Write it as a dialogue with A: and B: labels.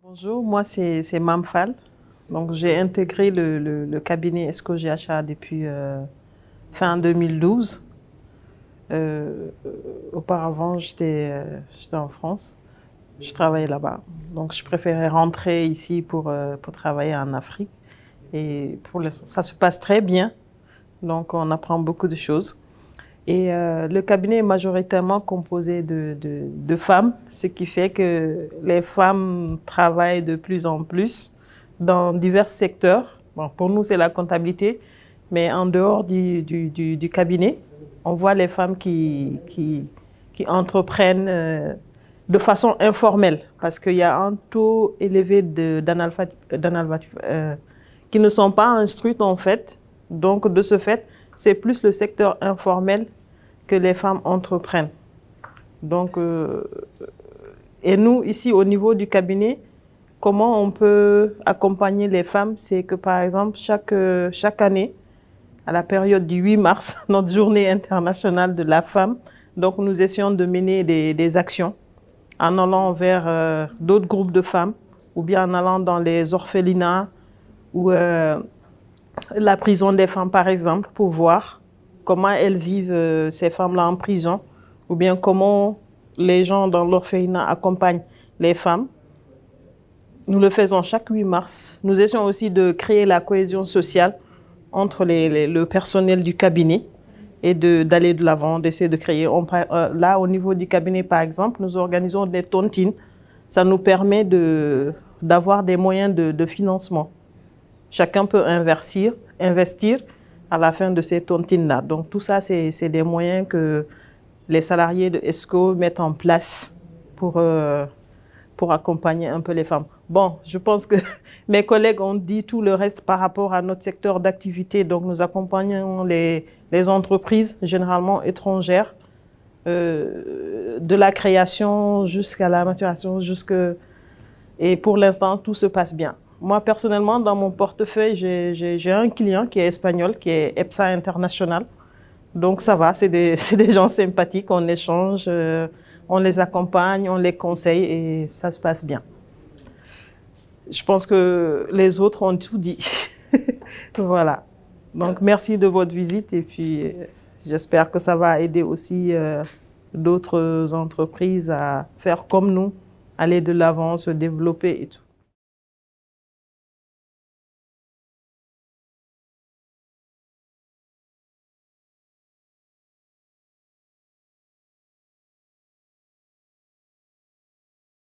A: Bonjour, moi c'est Mam Fall. Donc j'ai intégré le cabinet ESCO GHA depuis fin 2012. Auparavant, j'étais en France. Je travaillais là-bas. Donc je préférais rentrer ici pour travailler en Afrique. Et ça se passe très bien. Donc on apprend beaucoup de choses. Et le cabinet est majoritairement composé de femmes, ce qui fait que les femmes travaillent de plus en plus dans divers secteurs. Bon, pour nous, c'est la comptabilité, mais en dehors du cabinet, on voit les femmes qui entreprennent de façon informelle, parce qu'il y a un taux élevé d'analphabètes qui ne sont pas instruites en fait. Donc, de ce fait, c'est plus le secteur informel que les femmes entreprennent. Donc, et nous, ici, au niveau du cabinet, comment on peut accompagner les femmes? C'est que, par exemple, chaque année, à la période du 8 mars, notre journée internationale de la femme, donc nous essayons de mener des actions en allant vers d'autres groupes de femmes ou bien en allant dans les orphelinats ou la prison des femmes, par exemple, pour voir comment elles vivent, ces femmes-là en prison, ou bien comment les gens dans l'orphelinat accompagnent les femmes. Nous le faisons chaque 8 mars. Nous essayons aussi de créer la cohésion sociale entre le personnel du cabinet et d'aller de l'avant, d'essayer de créer. Là, au niveau du cabinet, par exemple, nous organisons des tontines. Ça nous permet d'avoir des moyens de financement. Chacun peut investir à la fin de ces tontines-là. Donc tout ça, c'est des moyens que les salariés de ESCO mettent en place pour accompagner un peu les femmes. Bon, je pense que mes collègues ont dit tout le reste par rapport à notre secteur d'activité. Donc nous accompagnons les entreprises, généralement étrangères, de la création jusqu'à la maturation, et pour l'instant, tout se passe bien. Moi, personnellement, dans mon portefeuille, j'ai un client qui est espagnol, qui est EPSA International. Donc, ça va, c'est des gens sympathiques, on échange, on les accompagne, on les conseille et ça se passe bien. Je pense que les autres ont tout dit. Voilà. Donc, merci de votre visite et puis j'espère que ça va aider aussi d'autres entreprises à faire comme nous, aller de l'avant, se développer et tout.